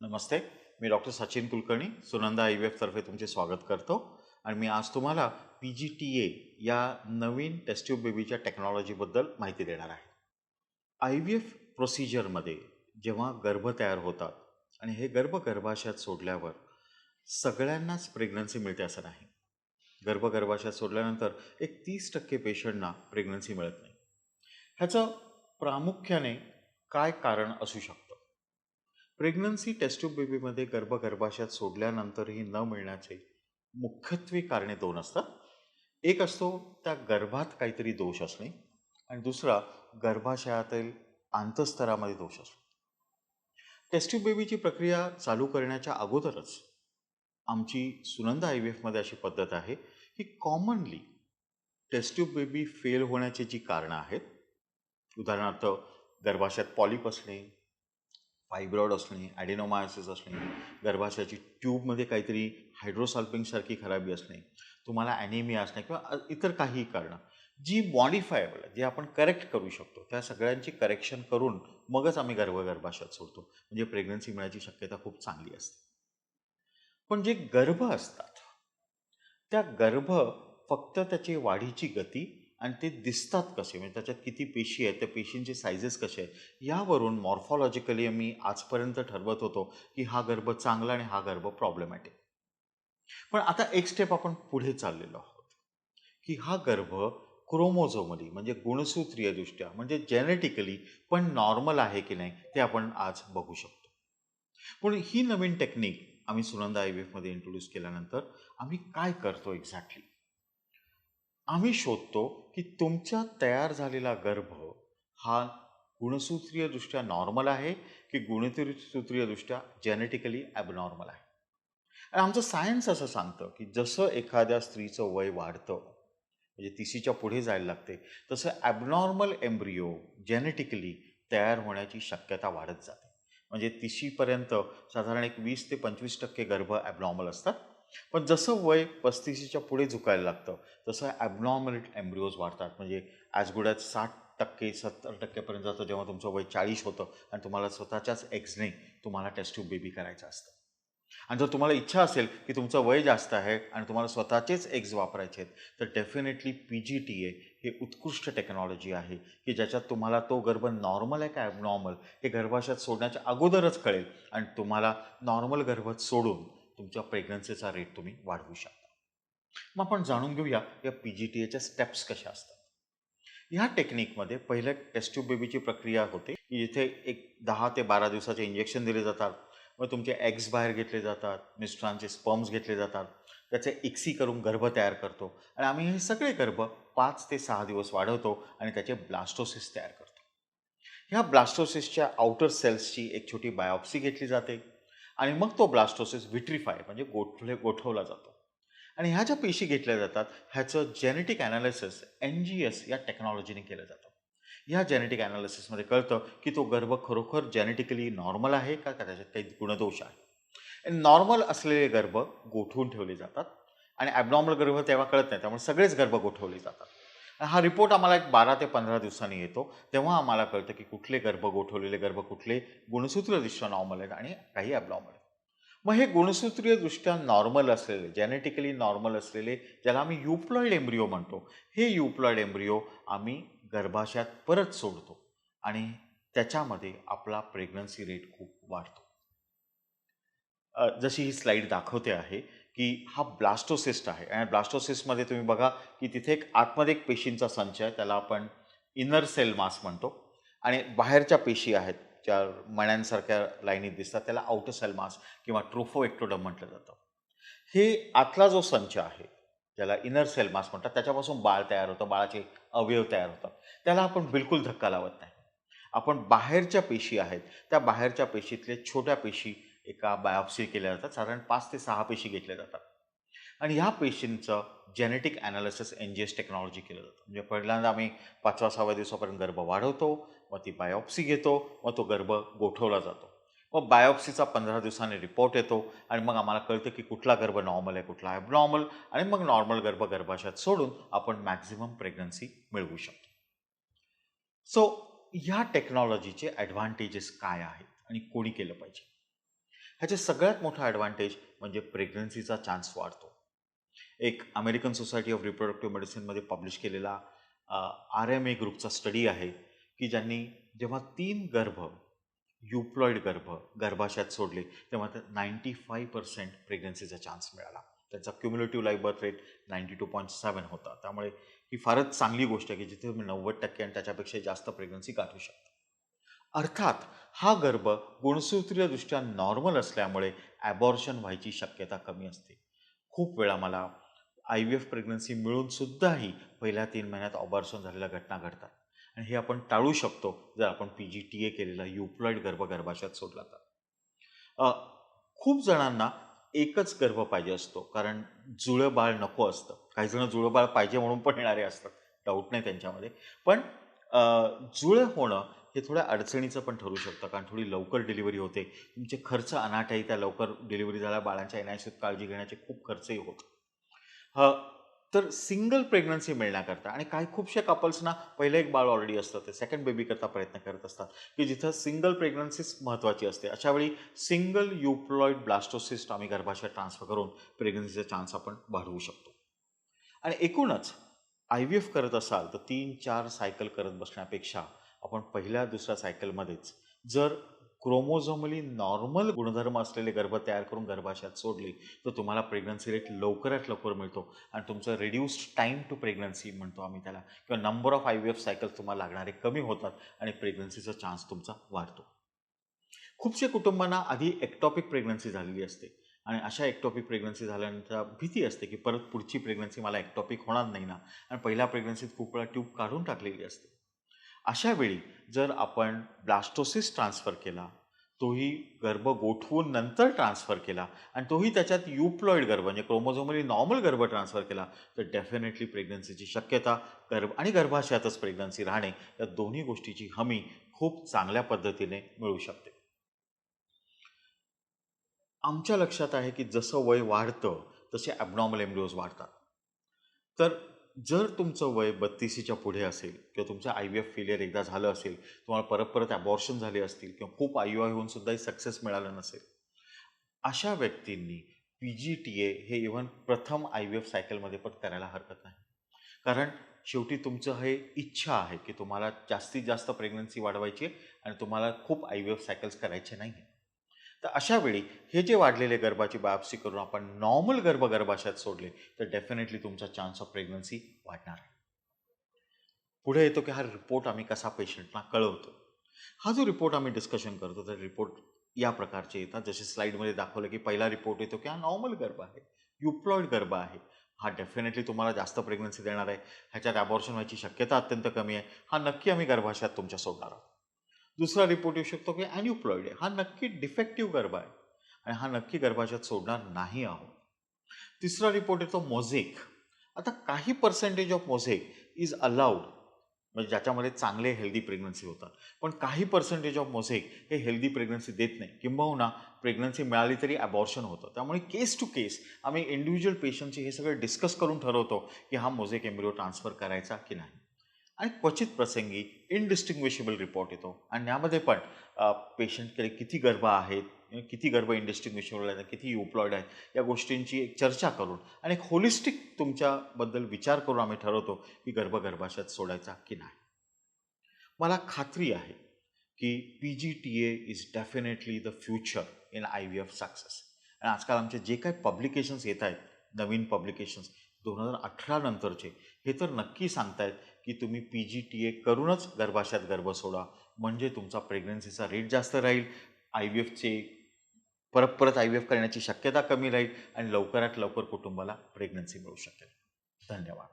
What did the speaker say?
नमस्ते. मी doctor Sachin Kulkarni Sunanda IVF तर्फे तुमचे स्वागत करतो आणि मी आज तुम्हाला PGTA या नवीन टेस्ट ट्यूब बेबीच्या टेक्नॉलॉजीबद्दल माहिती देणार आहे. IVF प्रोसिजरमध्ये जेव्हा गर्भ तयार होतात आणि हे गर्भाशयात सोडल्यावर सगळ्यांनाच प्रेग्नन्सी मिळते असं नाही. गर्भाशयात सोडल्यानंतर एक 30% पेशंटना प्रेग्नन्सी मिळत नाही. ह्याचं प्रामुख्याने काय कारण असू शकतं? प्रेग्नन्सी टेस्ट ट्यूब बेबीमध्ये गर्भाशयात सोडल्यानंतरही न मिळण्याचे मुख्यत्वे कारणे दोन असतात. एक असतो त्या गर्भात काहीतरी दोष असणे आणि दुसरा गर्भाशयातील अंतःस्तरामध्ये दोष असणे. टेस्ट ट्यूब बेबीची प्रक्रिया चालू करण्याच्या अगोदरच आमची सुनंदा IVF मध्ये अशी पद्धत आहे की commonly test tube baby fail होण्याची जी कारणं आहेत, उदाहरणार्थ गर्भाशयात पॉलिप असणे, फायब्रॉइड असणे, ॲडिनोमायोसिस असणे, गर्भाशयाची ट्यूबमध्ये काहीतरी हायड्रोसल्फिंगसारखी खराबी असणे, तुम्हाला ॲनिमिया असणे किंवा इतर काही कारणं जी मॉडिफायबल आहे, जे आपण करेक्ट करू शकतो, त्या सगळ्यांची करेक्शन करून मगच आम्ही गर्भाशयात सोडतो. म्हणजे प्रेग्नन्सी मिळायची शक्यता खूप चांगली असते. पण जे गर्भ असतात त्या गर्भ फक्त त्याची वाढीची गती आणि ते दिसतात कसे, म्हणजे त्याच्यात किती पेशी आहेत, त्या पेशींचे सायझेस कसे आहेत, यावरून मॉर्फॉलॉजिकली मी आजपर्यंत ठरवत होतो की हा गर्भ चांगला आणि हा गर्भ प्रॉब्लेमॅटिक. पण आता एक स्टेप आपण पुढे चाललेलो आहोत की हा गर्भ क्रोमोझोमली म्हणजे गुणसूत्रीय दृष्ट्या म्हणजे जेनेटिकली पण नॉर्मल आहे की नाही ते आपण आज बघू शकतो. पण ही नवीन टेक्निक आम्ही सुनंदा IVF मध्ये इंट्रोड्यूस केल्यानंतर आम्ही काय करतो एक्झॅक्टली? आम्ही शोधतो की तुमचा तयार झालेला गर्भ हा गुणसूत्रीयदृष्ट्या नॉर्मल आहे की गुणसूत्रीयदृष्ट्या जेनेटिकली ॲबनॉर्मल आहे. आणि आमचं सायन्स असं सांगतं की जसं एखाद्या स्त्रीचं वय वाढतं म्हणजे 30च्या पुढे जायला लागते, तसं ॲबनॉर्मल एम्ब्रियो जेनेटिकली तयार होण्याची शक्यता वाढत जाते. म्हणजे 30पर्यंत साधारण एक 20 ते 25% गर्भ ॲबनॉर्मल असतात. पण जसं वय 35च्या पुढे झुकायला लागतं तसं ॲबनॉर्मल एम्ब्रिओज वाढतात. म्हणजे ॲज गुड ॲज 60% 70%पर्यंत जातं जेव्हा तुमचं वय 40 होतं आणि तुम्हाला स्वतःच्याच एग्जने तुम्हाला टेस्ट ट्यूब बेबी करायचं असतं. आणि जर तुम्हाला इच्छा असेल की तुमचं वय जास्त आहे आणि तुम्हाला स्वतःचेच एग्ज वापरायचे आहेत, तर डेफिनेटली PGTA हे उत्कृष्ट टेक्नॉलॉजी आहे की ज्याच्यात तुम्हाला तो गर्भ नॉर्मल आहे का ॲबनॉर्मल हे गर्भाशयात सोडण्याच्या अगोदरच कळेल आणि तुम्हाला नॉर्मल गर्भ सोडून तुमच्या प्रेग्नन्सीचा रेट तुम्ही वाढवू शकता. मग आपण जाणून घेऊया या PGTAच्या स्टेप्स कशा असतात. ह्या टेक्निकमध्ये पहिलं टेस्ट ट्यूब बेबीची प्रक्रिया होते की इथे एक 10 ते 12 दिवसाचे इंजेक्शन दिले जातात. मग तुमचे एग्स बाहेर घेतले जातात, मिस्टरांचे स्पर्म्स घेतले जातात, त्याचे इक्सी करून गर्भ तयार करतो आणि आम्ही हे सगळे गर्भ 5 ते 6 दिवस वाढवतो आणि त्याचे ब्लास्टोसिस तयार करतो. ह्या ब्लास्टोसिसच्या आउटर सेल्सची एक छोटी बायोप्सी घेतली जाते आणि मग तो ब्लास्टोसिस विट्रिफाय म्हणजे गोठवला जातो. आणि ह्या ज्या पेशी घेतल्या जातात ह्याचं जेनेटिक ॲनालिसिस NGS या टेक्नॉलॉजीने केलं जातं. ह्या जेनेटिक ॲनालिसिसमध्ये कळतं की तो गर्भ खरोखर जेनेटिकली नॉर्मल आहे का त्याच्यात काही गुणदोष आहे. नॉर्मल असलेले गर्भ गोठवून ठेवले जातात आणि ॲबनॉर्मल गर्भ तेव्हा कळत नाही, त्यामुळे सगळेच गर्भ गोठवले जातात. हा रिपोर्ट आम्हाला एक 12 ते 15 दिवसांनी येतो. तेव्हा आम्हाला कळतं की कुठले गर्भ गोठवलेले गर्भ कुठले गुणसूत्रदृष्ट्या नॉर्मल आहेत आणि काही ॲबनॉर्मल आहेत. मग हे गुणसूत्रीयदृष्ट्या नॉर्मल असलेले जेनेटिकली नॉर्मल असलेले ज्याला आम्ही युप्लॉइड एम्ब्रिओ म्हणतो, हे युप्लॉइड एम्ब्रिओ आम्ही गर्भाशयात परत सोडतो आणि त्याच्यामध्ये आपला प्रेग्नन्सी रेट खूप वाढतो. जशी ही स्लाईड दाखवते आहे की हा ब्लास्टोसिस्ट आहे आणि ब्लास्टोसिस्टमध्ये तुम्ही बघा की तिथे एक आतमध्ये एक पेशींचा संच आहे, त्याला आपण इनर सेल मास म्हणतो आणि बाहेरच्या पेशी आहेत ज्या मण्यांसारख्या लाईनीत दिसतात त्याला आउटर सेल मास किंवा ट्रोफोएक्टोडम म्हटलं जातं. हे आतला जो संच आहे ज्याला इनर सेल मास म्हणतात त्याच्यापासून बाळ तयार होतं, बाळाचे अवयव तयार होतात, त्याला आपण बिलकुल धक्का लावत नाही. आपण बाहेरच्या पेशी आहेत त्या बाहेरच्या पेशीतले छोट्या पेशी एका बायोप्सी केल्या जातात, साधारण 5 ते 6 पेशी घेतल्या जातात आणि ह्या पेशींचं जेनेटिक ॲनालिसिस NGS टेक्नॉलॉजी केलं जातं. म्हणजे पहिल्यांदा आम्ही 5व्या-6व्या दिवसापर्यंत गर्भ वाढवतो, मग ती बायोप्सी घेतो, मग तो गर्भ गोठवला जातो. मग बायोप्सीचा 15 दिवसांनी रिपोर्ट येतो आणि मग आम्हाला कळतं की कुठला गर्भ नॉर्मल आहे कुठला ॲबनॉर्मल आणि मग नॉर्मल गर्भ गर्भाशयात सोडून आपण मॅक्झिमम प्रेग्नन्सी मिळवू शकतो. सो ह्या टेक्नॉलॉजीचे ॲडव्हान्टेजेस काय आहेत आणि कोणी केलं पाहिजे? ह्याचे सगळ्यात मोठा ॲडव्हान्टेज म्हणजे प्रेग्नन्सीचा चान्स वाढतो. एक अमेरिकन सोसायटी ऑफ रिप्रोडक्टिव्ह मेडिसिनमध्ये पब्लिश केलेला RMA ग्रुपचा स्टडी आहे की ज्यांनी जेव्हा 3 गर्भ युप्लॉइड गर्भाशयात सोडले तेव्हा 95% प्रेग्नन्सीचा चान्स मिळाला. त्यांचा क्युम्युलेटिव्ह लाईफ बर्थ रेट 92.7 होता. त्यामुळे ही फारच चांगली गोष्ट आहे की जिथे तुम्ही 90% आणि त्याच्यापेक्षा जास्त प्रेग्नन्सी गाठू शकता. अर्थात हा गर्भ गुणसूत्रीयदृष्ट्या नॉर्मल असल्यामुळे ॲबॉर्शन व्हायची शक्यता कमी असते. खूप वेळा मला IVF प्रेग्नन्सी मिळून सुद्धाही पहिल्या 3 महिन्यात अबॉर्शन झालेल्या घटना घडतात आणि हे आपण टाळू शकतो जर आपण PGTA केलेला युप्लॉइड गर्भाशयात सोडला तर. अ, खूप जणांना एकच गर्भ पाहिजे असतो कारण जुळं बाळ नको असतं. काही जण जुळं बाळ पाहिजे म्हणून पण येणारे असतात, डाऊट नाही त्यांच्यामध्ये. पण अ, जुळं होणं हे थोड्या अडचणीचं पण ठरू शकतं कारण थोडी लवकर डिलिव्हरी होते. तुमचे खर्च अनाठ आहे, त्या लवकर डिलिव्हरी झाल्या बाळांच्या येण्याची काळजी घेण्याचे खूप खर्चही होतो. तर सिंगल प्रेग्नन्सी मिळण्याकरता आणि काही खूपशा कपल्सना पहिलं एक बाळ ऑलरेडी असतं, ते सेकंड बेबी करता प्रयत्न करत असतात की जिथं सिंगल प्रेग्नन्सीच महत्त्वाची असते. अशावेळी सिंगल युप्लॉइड ब्लास्टोसिस्ट आम्ही गर्भाशयात ट्रान्सफर करून प्रेग्नन्सीचा चान्स आपण वाढवू शकतो. आणि एकूणच IVF करत असाल तर 3-4 सायकल करत बसण्यापेक्षा आपण पहिल्या दुसऱ्या सायकलमध्येच जर क्रोमोझोमली नॉर्मल गुणधर्म असलेले गर्भ तयार करून गर्भाशयात सोडले तर तुम्हाला प्रेग्नन्सी रेट लवकरात लवकर मिळतो आणि तुमचं रिड्यूस्ड टाईम टू प्रेग्नन्सी म्हणतो आम्ही त्याला, किंवा नंबर ऑफ IVF सायकल्स तुम्हाला लागणारे कमी होतात आणि प्रेग्नन्सीचा चान्स तुमचा वाढतो. खूपशा कुटुंबांना आधी एक्टॉपिक प्रेग्नन्सी झालेली असते आणि अशा एक्टॉपिक प्रेग्नन्सी झाल्यानंतर भीती असते की परत पुढची प्रेग्नन्सी मला एक्टॉपिक होणार नाही ना, आणि पहिल्या प्रेग्नन्सीत खूप वेळा ट्यूब काढून टाकलेली असते. अशा वेळी जर आपण ब्लास्टोसिस ट्रान्सफर केला, तोही गर्भ गोठवून नंतर ट्रान्सफर केला आणि तोही त्याच्यात युप्लॉइड गर्भ म्हणजे क्रोमोझोमली नॉर्मल गर्भ ट्रान्सफर केला तर डेफिनेटली प्रेग्नन्सीची शक्यता आणि गर्भाशयातच प्रेग्नन्सी राहणे या दोन्ही गोष्टीची हमी खूप चांगल्या पद्धतीने मिळू शकते. आमच्या लक्षात आहे की जसं वय वाढतं तसे ॲबनॉर्मल एम्ब्रिओज वाढतात. तर जर तुमचं वय 32च्या पुढे असेल किंवा तुमचं IVF फेलियर एकदा झालं असेल, तुम्हाला परत परत ॲबॉर्शन झाले असतील किंवा खूप IUI होऊन सुद्धाही सक्सेस मिळालं नसेल, अशा व्यक्तींनी PGTA हे इव्हन प्रथम IVF सायकलमध्ये पण करायला हरकत नाही. कारण शेवटी तुमचं हे इच्छा आहे की तुम्हाला जास्तीत जास्त प्रेग्नन्सी वाढवायची आहे आणि तुम्हाला खूप IVF सायकल्स करायचे नाही. तर अशा वेळी हे जे वाढलेले गर्भाची बायोप्सी करून आपण नॉर्मल गर्भाशयात सोडले तर डेफिनेटली तुमचा चान्स ऑफ प्रेग्नन्सी वाढणार आहे. पुढे येतो की हा रिपोर्ट आम्ही कसा पेशंटला कळवतो. हा जो रिपोर्ट आम्ही डिस्कशन करतो तर रिपोर्ट या प्रकारचे येतात जसे स्लाईडमध्ये दाखवलं की पहिला रिपोर्ट येतो की हा नॉर्मल गर्भ आहे, युप्लॉइड गर्भ आहे, हा डेफिनेटली तुम्हाला जास्त प्रेग्नन्सी देणार आहे, ह्याच्यात ॲबॉर्शन व्हायची शक्यता अत्यंत कमी आहे, हा नक्की आम्ही गर्भाशयात तुमच्या सोडणार आहोत. दुसरा रिपोर्ट येऊ शकतो की ॲन्युप्लॉइड आहे, हा नक्की डिफेक्टिव्ह गर्भ आहे आणि हा नक्की गर्भाशयात सोडणार नाही आहोत. तिसरा रिपोर्ट येतो मोझेक. आता काही percentage of mosaic is allowed, म्हणजे ज्याच्यामध्ये चांगले हेल्दी प्रेग्नन्सी होतात, पण काही पर्सेंटेज ऑफ मोझेक हे हेल्दी प्रेग्नन्सी देत नाही, किंबहुना प्रेग्नन्सी मिळाली तरी ॲबॉर्शन होतं. त्यामुळे केस टू केस आम्ही इंडिव्हिज्युअल पेशंटची हे सगळं डिस्कस करून ठरवतो की हा मोझेक एम्ब्रिओ ट्रान्सफर करायचा की नाही. आणि क्वचित प्रसंगी इनडिस्टिंग्विशेबल रिपोर्ट येतो आणि यामध्ये पण पेशंटकडे किती गर्भ आहेत, किती गर्भ इनडिस्टिंग्विशेबल आहेत, किती युप्लॉइड आहेत, या गोष्टींची एक चर्चा करून आणि एक होलिस्टिक तुमच्याबद्दल विचार करून आम्ही ठरवतो की गर्भाशयात सोडायचा की नाही. मला खात्री आहे की PGTA is definitely the future in IVF success. आणि आजकाल आमचे जे काही पब्लिकेशन्स येत आहेत, नवीन पब्लिकेशन्स 2018 नंतरचे, हे तर नक्की सांगतायत की तुम्ही PGTA करूनच गर्भाशयात गर्भ सोडा, म्हणजे तुमचा प्रेग्नन्सीचा रेट जास्त राहील, IVFचे परत परत IVF करण्याची शक्यता कमी राहील आणि लवकरात लवकर कुटुंबाला प्रेग्नन्सी मिळू शकेल. धन्यवाद.